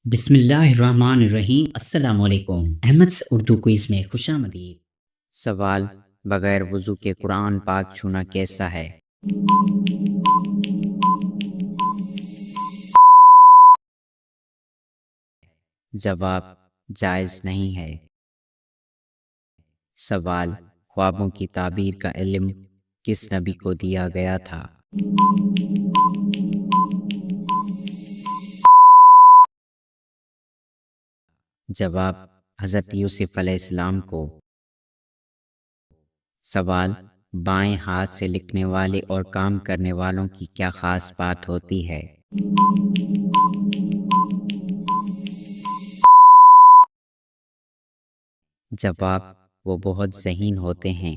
بسم اللہ الرحمن الرحیم۔ السلام علیکم۔ احمد's اردو کوئز میں خوش آمدید۔ سوال: بغیر وضو کے قرآن پاک چھونا کیسا ہے؟ جواب: جائز نہیں ہے۔ سوال: خوابوں کی تعبیر کا علم کس نبی کو دیا گیا تھا؟ جواب: حضرت یوسف علیہ السلام کو۔ سوال: بائیں ہاتھ سے لکھنے والے اور کام کرنے والوں کی کیا خاص بات ہوتی ہے؟ جواب: وہ بہت ذہین ہوتے ہیں۔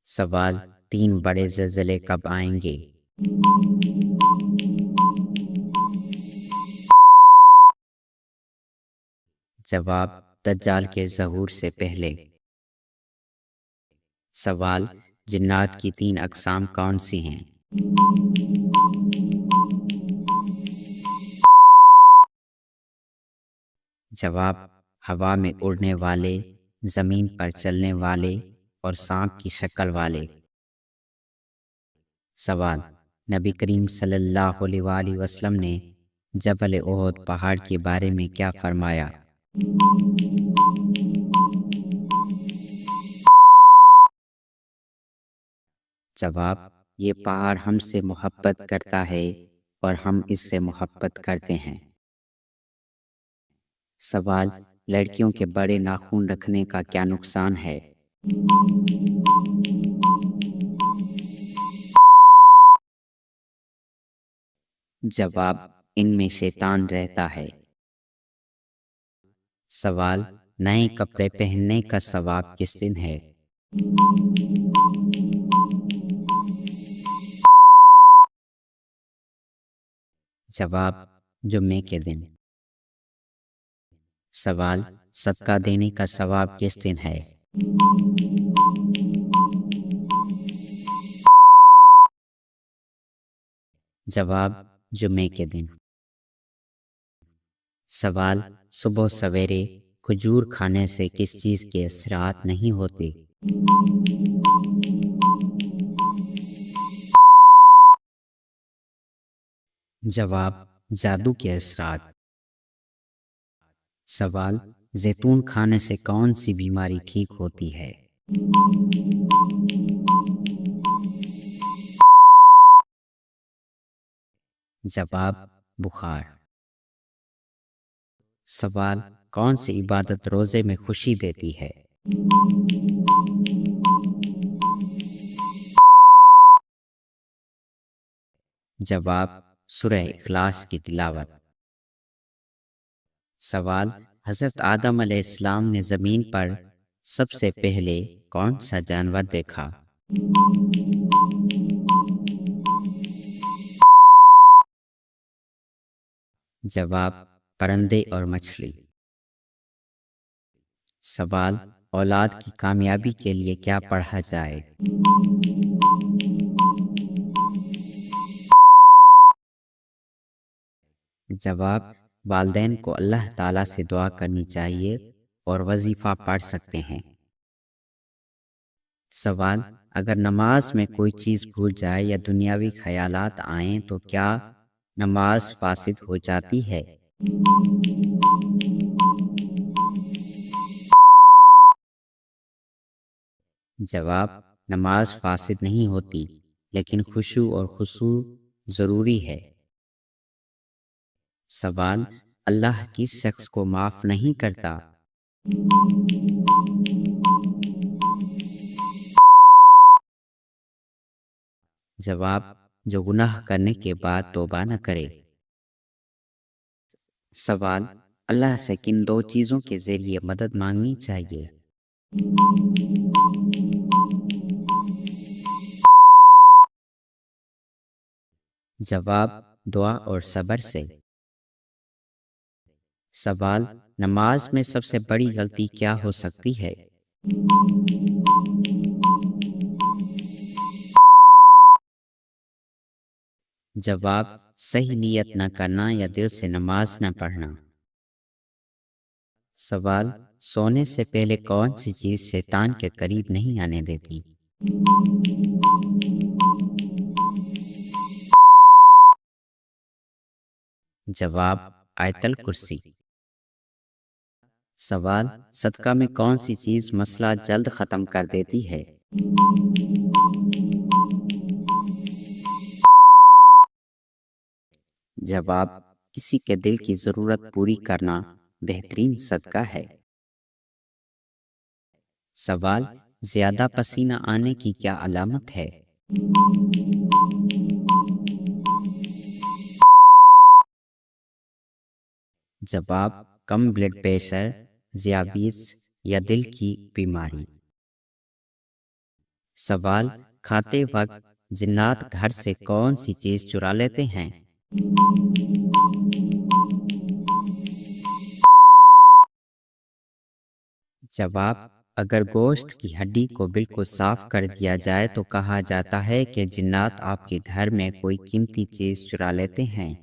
سوال: 3 بڑے زلزلے کب آئیں گے؟ جواب: دجال کے ظہور سے پہلے۔ سوال: جنات کی 3 اقسام کون سی ہیں؟ جواب: ہوا میں اڑنے والے، زمین پر چلنے والے اور سانپ کی شکل والے۔ سوال: نبی کریم صلی اللہ علیہ وآلہ وسلم نے جبل احد پہاڑ کے بارے میں کیا فرمایا؟ جواب: یہ پہاڑ ہم سے محبت کرتا ہے اور ہم اس سے محبت کرتے ہیں۔ سوال: لڑکیوں کے بڑے ناخن رکھنے کا کیا نقصان ہے؟ جواب: ان میں شیطان رہتا ہے۔ سوال: نئے کپڑے پہننے کا ثواب کس دن ہے؟ جواب: جمعے کے دن۔ سوال: صدقہ دینے کا ثواب کس دن ہے؟ جواب: جمعے کے دن۔ سوال: صبح سویرے کھجور کھانے سے کس چیز کے اثرات نہیں ہوتے؟ جواب: جادو کے اثرات۔ سوال: زیتون کھانے سے کون سی بیماری ٹھیک ہوتی ہے؟ جواب: بخار۔ سوال: کون سی عبادت روزے میں خوشی دیتی ہے؟ جواب: سورہ اخلاص کی تلاوت۔ سوال: حضرت آدم علیہ السلام نے زمین پر سب سے پہلے کون سا جانور دیکھا؟ جواب: پرندے اور مچھلی۔ سوال: اولاد کی کامیابی کے لیے کیا پڑھا جائے؟ جواب: والدین کو اللہ تعالیٰ سے دعا کرنی چاہیے اور وظیفہ پڑھ سکتے ہیں۔ سوال: اگر نماز میں کوئی چیز بھول جائے یا دنیاوی خیالات آئیں تو کیا نماز فاسد ہو جاتی ہے؟ جواب: نماز فاسد نہیں ہوتی، لیکن خشوع اور خضوع ضروری ہے۔ سوال: اللہ کس شخص کو معاف نہیں کرتا؟ جواب: جو گناہ کرنے کے بعد توبہ نہ کرے۔ سوال: اللہ سے کن 2 چیزوں کے ذریعے مدد مانگنی چاہیے؟ جواب: دعا اور صبر سے۔ سوال: نماز میں سب سے بڑی غلطی کیا ہو سکتی ہے؟ جواب: صحیح نیت نہ کرنا یا دل سے نماز نہ پڑھنا۔ سوال، سونے سے پہلے کون سی چیز شیطان کے قریب نہیں آنے دیتی؟ جواب، آیت الکرسی۔ سوال، صدقہ میں کون سی چیز مسئلہ جلد ختم کر دیتی ہے؟ جواب، کسی کے دل کی ضرورت پوری کرنا بہترین صدقہ ہے۔ سوال، زیادہ پسینہ آنے کی کیا علامت ہے؟ جواب، کم بلڈ پریشر، ذیابیطس یا دل کی بیماری۔ سوال، کھاتے وقت جنات گھر سے کون سی چیز چرا لیتے ہیں؟ جواب، اگر گوشت کی ہڈی کو بالکل صاف کر دیا جائے تو کہا جاتا ہے کہ جنات آپ کے گھر میں کوئی قیمتی چیز چرا لیتے ہیں۔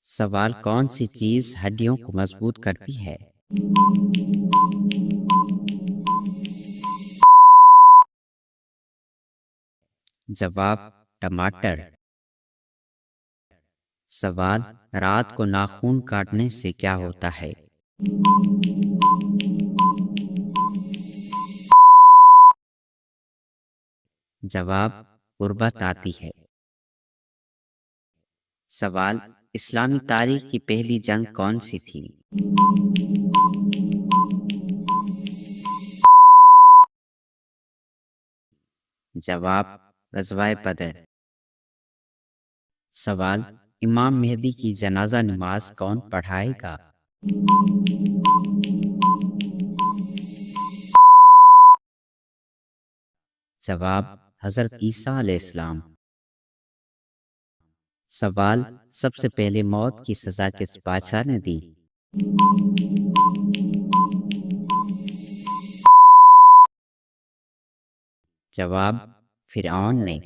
سوال، کون سی چیز ہڈیوں کو مضبوط کرتی ہے؟ جواب، ٹماٹر۔ سوال، رات کو ناخن کاٹنے سے کیا ہوتا ہے؟ جواب، قربت آتی ہے۔ سوال، اسلامی تاریخ کی پہلی جنگ کون سی تھی؟ جواب، غزوہ بدر۔ سوال، امام مہدی کی جنازہ نماز کون پڑھائے گا؟ جواب، حضرت عیسیٰ علیہ السلام۔ سوال، سب سے پہلے موت کی سزا کس بادشاہ نے دی؟ جواب، فرعون نے۔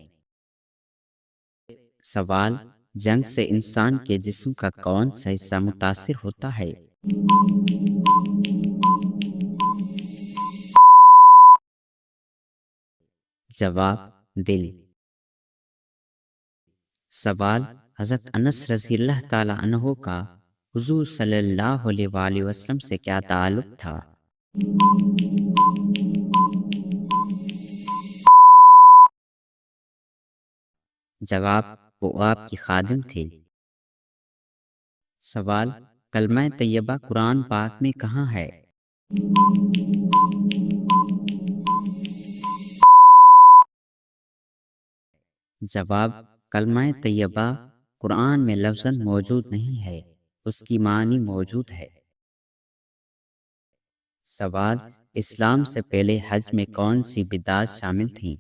سوال، جنگ سے انسان کے جسم کا کون سا حصہ متاثر ہوتا ہے؟ جواب، دل۔ سوال، حضرت انس رضی اللہ تعالی عنہ کا حضور صلی اللہ علیہ وآلہ وسلم سے کیا تعلق تھا؟ جواب، وہ آپ کی خادم تھے۔ سوال، کلمہ طیبہ قرآن پاک میں کہاں ہے؟ جواب، کلمہ طیبہ قرآن میں لفظاً موجود نہیں ہے، اس کی معنی موجود ہے۔ سوال، اسلام سے پہلے حج میں کون سی بدعات شامل تھیں؟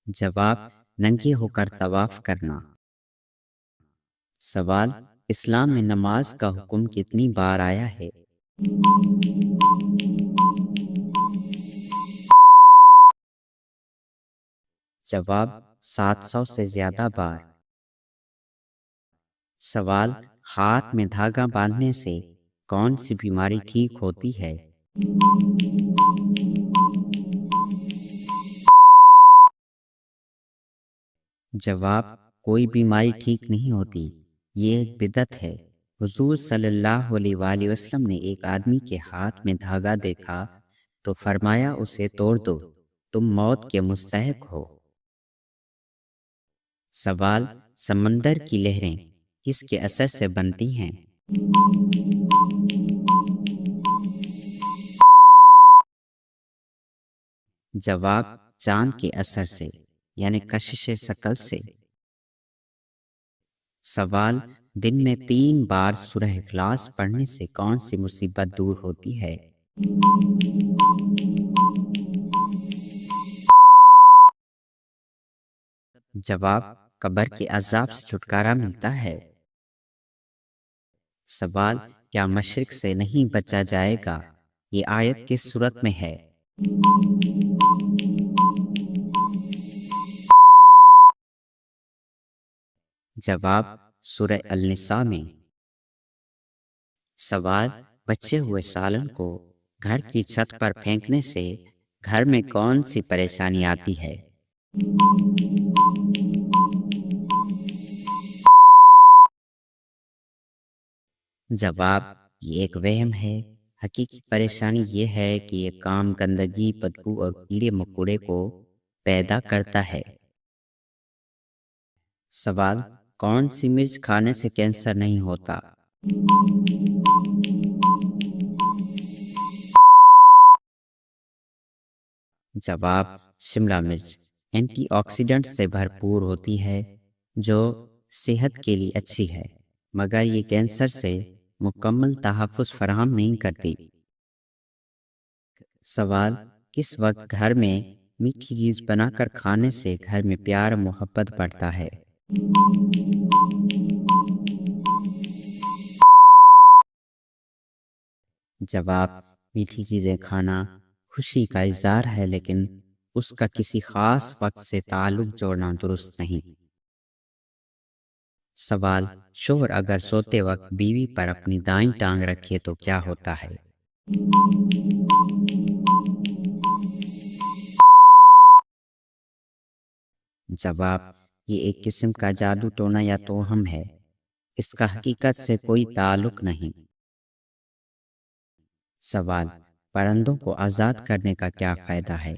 جواب، ننگے ہو کر طواف کرنا۔ سوال، اسلام میں نماز کا حکم کتنی بار آیا ہے؟ جواب، 700 سے زیادہ بار۔ سوال، ہاتھ میں دھاگا باندھنے سے کون سی بیماری ٹھیک ہوتی ہے؟ جواب، کوئی بیماری ٹھیک نہیں ہوتی، یہ ایک بدعت ہے۔ حضور صلی اللہ علیہ وآلہ وسلم نے ایک آدمی کے ہاتھ میں دھاگا دیکھا تو فرمایا اسے توڑ دو، تم موت کے مستحق ہو۔ سوال، سمندر کی لہریں کس کے اثر سے بنتی ہیں؟ جواب، چاند کے اثر سے، یعنی کشش ثقل سے۔ سوال، دن میں 3 بار سورہ اخلاص پڑھنے سے کون سی مصیبت دور ہوتی ہے؟ جواب، قبر کے عذاب سے چھٹکارا ملتا ہے۔ سوال، کیا مشرق سے نہیں بچا جائے گا؟ یہ آیت کس سورت میں ہے؟ جواب سورہ النساء میں۔ سوال، بچے ہوئے سالن کو گھر کی چھت پر پھینکنے سے گھر میں کون سی پریشانی آتی ہے؟ جواب، یہ ایک وہم ہے۔ حقیقی پریشانی یہ ہے کہ یہ کام گندگی، بدبو اور کیڑے مکوڑے کو پیدا کرتا ہے۔ سوال، کون سی مرچ کھانے سے کینسر نہیں ہوتا؟ جواب، شملہ مرچ اینٹی آکسیڈنٹ سے بھرپور ہوتی ہے جو صحت کے لیے اچھی ہے، مگر یہ کینسر سے مکمل تحفظ فراہم نہیں کرتی۔ سوال، کس وقت گھر میں میٹھی چیز بنا کر کھانے سے گھر میں پیار محبت بڑھتا ہے؟ جواب، میٹھی چیزیں کھانا خوشی کا اظہار ہے، لیکن اس کا کسی خاص وقت سے تعلق جوڑنا درست نہیں۔ سوال، شوہر اگر سوتے وقت بیوی پر اپنی دائیں ٹانگ رکھے تو کیا ہوتا ہے؟ جواب، یہ ایک قسم کا جادو ٹونا یا توہم ہے، اس کا حقیقت سے کوئی تعلق نہیں۔ سوال، پرندوں کو آزاد کرنے کا کیا فائدہ ہے؟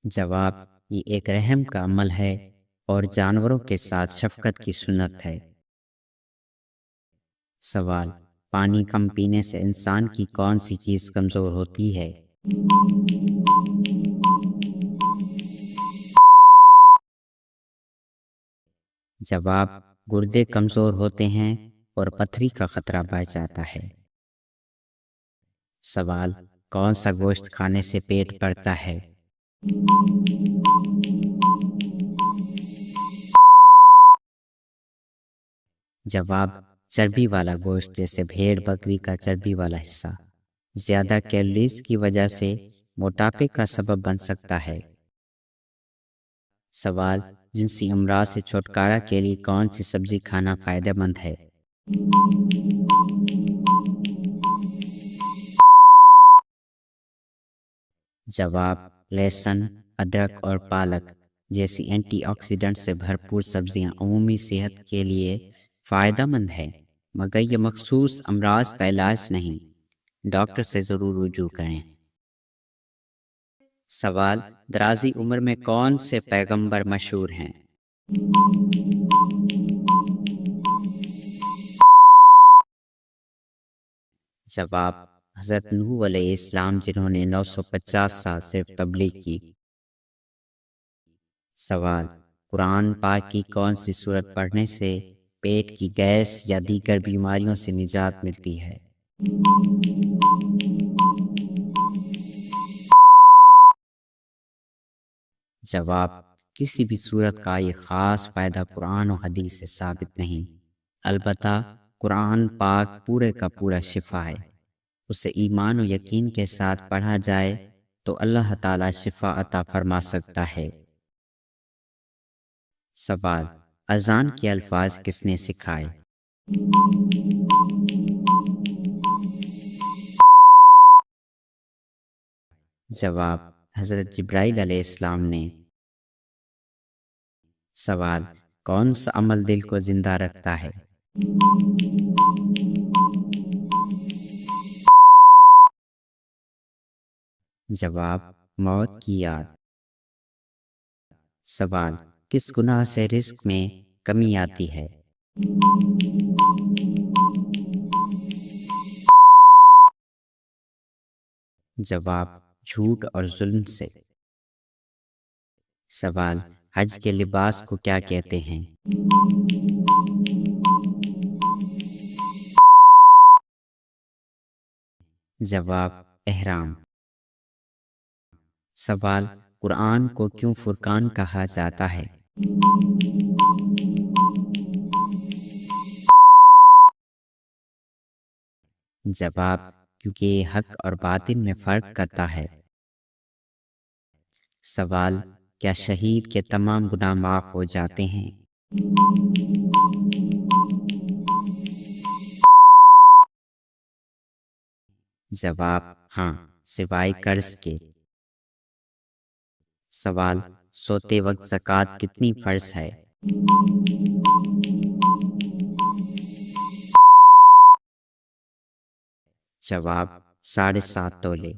جواب، یہ ایک رحم کا عمل ہے اور جانوروں کے ساتھ شفقت کی سنت ہے۔ سوال، پانی کم پینے سے انسان کی کون سی چیز کمزور ہوتی ہے؟ جواب، گردے کمزور ہوتے ہیں اور پتھری کا خطرہ بڑھ جاتا ہے۔ سوال، کون سا گوشت کھانے سے پیٹ بڑھتا ہے؟ جواب، چربی والا گوشت جیسے بھیڑ بکری کا چربی والا حصہ زیادہ کیلوریز کی وجہ سے موٹاپے کا سبب بن سکتا ہے۔ سوال، جنسی امراض سے چھٹکارا کے لیے کون سی سبزی کھانا فائدہ مند ہے؟ جواب، لہسن، ادرک اور پالک جیسی اینٹی آکسیڈنٹ سے بھرپور سبزیاں عمومی صحت کے لیے فائدہ مند ہیں، مگر یہ مخصوص امراض کا علاج نہیں۔ ڈاکٹر سے ضرور رجوع کریں۔ سوال، درازی عمر میں کون سے پیغمبر مشہور ہیں؟ جواب، حضرت نوح علیہ السلام جنہوں نے 950 سال صرف تبلیغ کی۔ سوال، قرآن پاک کی کون سی سورت پڑھنے سے پیٹ کی گیس یا دیگر بیماریوں سے نجات ملتی ہے؟ جواب، کسی بھی سورت کا یہ خاص فائدہ قرآن و حدیث سے ثابت نہیں، البتہ قرآن پاک پورے کا پورا شفا ہے۔ اسے ایمان و یقین کے ساتھ پڑھا جائے تو اللہ تعالیٰ شفا عطا فرما سکتا ہے۔ سوال، اذان کے الفاظ کس نے سکھائے؟ جواب، حضرت جبرائیل علیہ السلام نے۔ سوال، کون سا عمل دل کو زندہ رکھتا ہے؟ جواب، موت کی یاد۔ سوال، کس گناہ سے رزق میں کمی آتی ہے؟ جواب، جھوٹ اور ظلم سے۔ سوال، حج کے لباس کو کیا کہتے ہیں؟ جواب، احرام۔ سوال، قرآن کو کیوں فرقان کہا جاتا ہے؟ جواب کیونکہ یہ حق اور باطل میں فرق کرتا ہے۔ سوال کیا شہید کے تمام گناہ معاف ہو جاتے ہیں؟ جواب ہاں، سوائے قرض کے۔ سوال سوتے وقت زکوٰۃ کتنی فرض ہے؟ جواب 7.5 تولے۔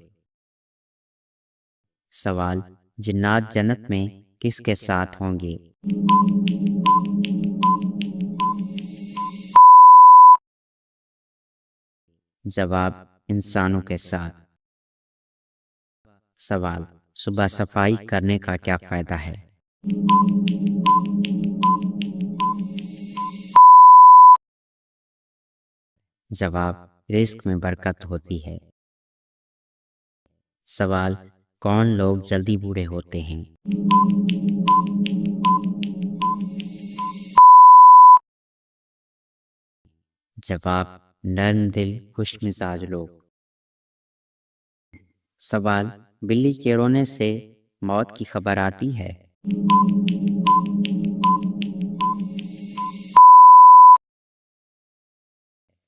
سوال جنات جنت میں کس کے ساتھ ہوں گے؟ جواب انسانوں کے ساتھ۔ سوال صبح صفائی کرنے کا کیا فائدہ ہے؟ جواب رزق میں برکت ہوتی ہے۔ سوال کون لوگ جلدی بوڑھے ہوتے ہیں؟ جواب نرم دل خوش مزاج لوگ۔ سوال بلی کے رونے سے موت کی خبر آتی ہے؟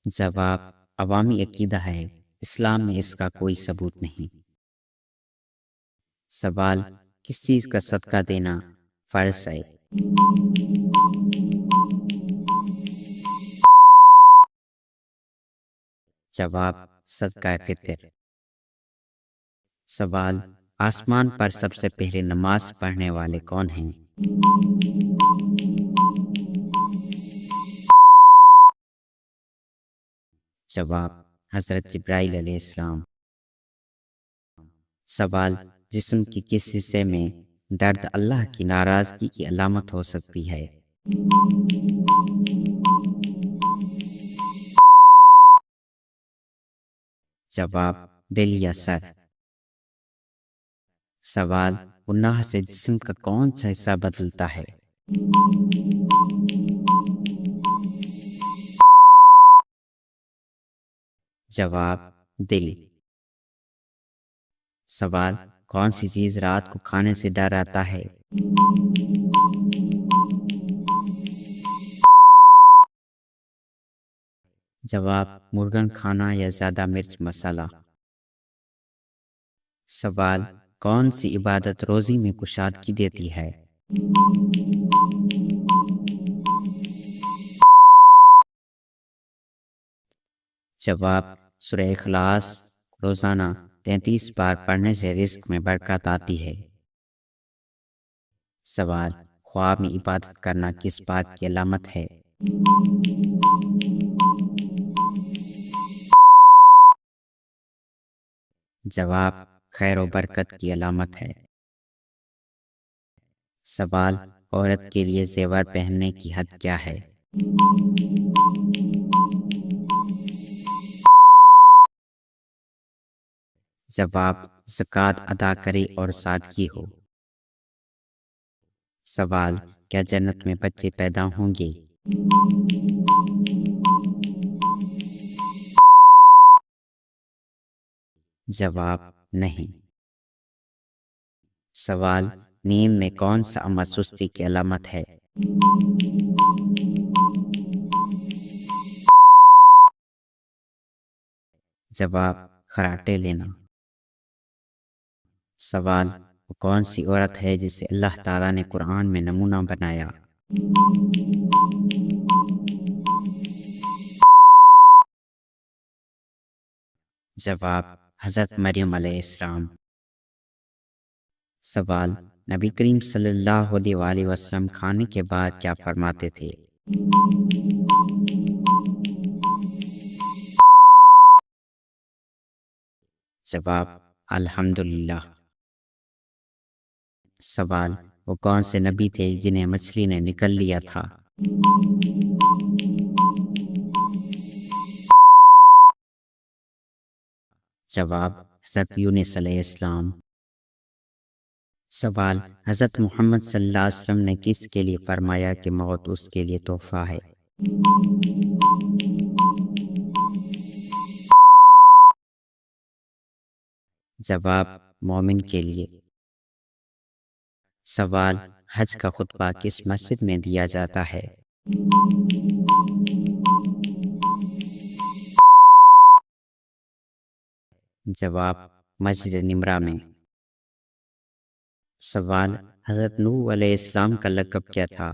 جواب عوامی عقیدہ ہے، اسلام میں اس کا کوئی ثبوت نہیں۔ سوال کس چیز کا صدقہ دینا فرض ہے؟ جواب صدقہ فطر۔ سوال آسمان پر سب سے پہلے نماز پڑھنے والے کون ہیں؟ جواب حضرت جبرائیل علیہ السلام۔ سوال جسم کی کس حصے میں درد اللہ کی ناراضگی کی علامت ہو سکتی ہے؟ جواب دل یا سر۔ سوال گناہ سے جسم کا کون سا حصہ بدلتا ہے؟ جواب دل۔ سوال کون سی چیز رات کو کھانے سے ڈر آتا ہے؟ جواب مرغن کھانا یا زیادہ مرچ مسالہ۔ سوال کون سی عبادت روزی میں کشادگی دیتی ہے؟ جواب سورہ اخلاص روزانہ 33 بار پڑھنے سے رزق میں برکت آتی ہے۔ سوال خواب میں عبادت کرنا کس بات کی علامت ہے؟ جواب خیر و برکت کی علامت ہے۔ سوال عورت کے لیے زیور پہننے کی حد کیا ہے؟ جواب زکوٰۃ ادا کرے اور سادگی ہو۔ سوال کیا جنت میں بچے پیدا ہوں گے؟ جواب نہیں۔ سوال نیند میں کون سا عمل سستی کی علامت ہے؟ جواب خراٹے لینا۔ سوال وہ کون سی عورت ہے جسے اللہ تعالیٰ نے قرآن میں نمونہ بنایا؟ جواب حضرت مریم علیہ السلام۔ سوال نبی کریم صلی اللہ علیہ وآلہ وسلم کھانے کے بعد کیا فرماتے تھے؟ جواب الحمدللہ۔ سوال وہ کون سے نبی تھے جنہیں مچھلی نے نگل لیا تھا؟ جواب حضرت یونس علیہ السلام۔ سوال حضرت محمد صلی اللہ علیہ وسلم نے کس کے لیے فرمایا کہ موت اس کے لیے تحفہ ہے؟ جواب مومن کے لیے۔ سوال حج کا خطبہ کس مسجد میں دیا جاتا ہے؟ جواب مسجد نمرہ میں۔ سوال حضرت نوح علیہ السلام کا لقب کیا تھا؟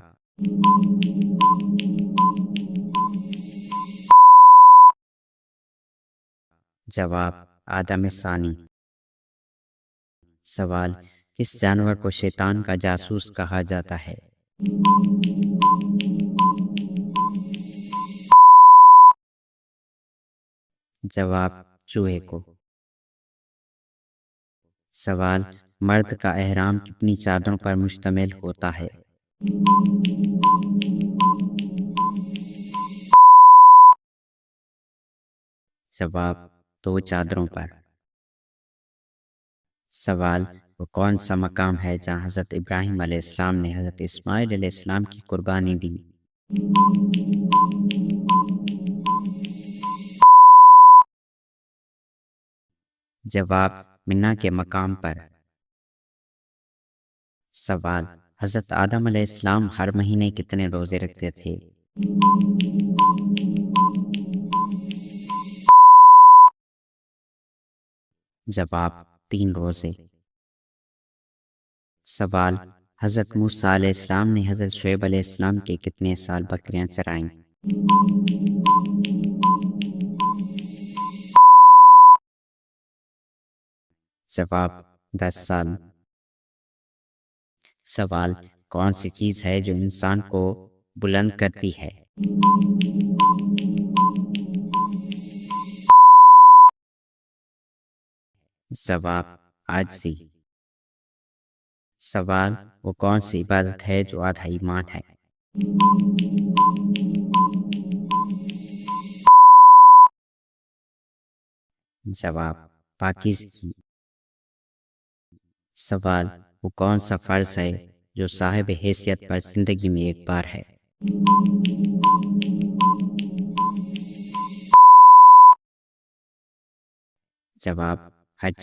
جواب آدم ثانی۔ سوال کس جانور کو شیطان کا جاسوس کہا جاتا ہے؟ جواب چوہے کو۔ سوال مرد کا احرام کتنی چادروں پر مشتمل ہوتا ہے؟ جواب 2 چادروں پر۔ سوال وہ کون سا مقام ہے جہاں حضرت ابراہیم علیہ السلام نے حضرت اسماعیل علیہ السلام کی قربانی دی؟ جواب منا کے مقام پر۔ سوال حضرت آدم علیہ السلام ہر مہینے کتنے روزے رکھتے تھے؟ جواب 3 روزے۔ سوال حضرت موسیٰ علیہ السلام نے حضرت شعیب علیہ السلام کے کتنے سال بکریاں چرائیں؟ جواب 10 سال۔ سوال کون سی چیز ہے جو انسان کو بلند کرتی ہے؟ جواب عاجزی۔ سوال وہ کون سی عبادت ہے جو آدھا ایمان ہے؟ جواب پاکیزگی۔ سوال وہ کون سا فرض ہے جو صاحب حیثیت پر زندگی میں ایک بار ہے؟ جواب حج۔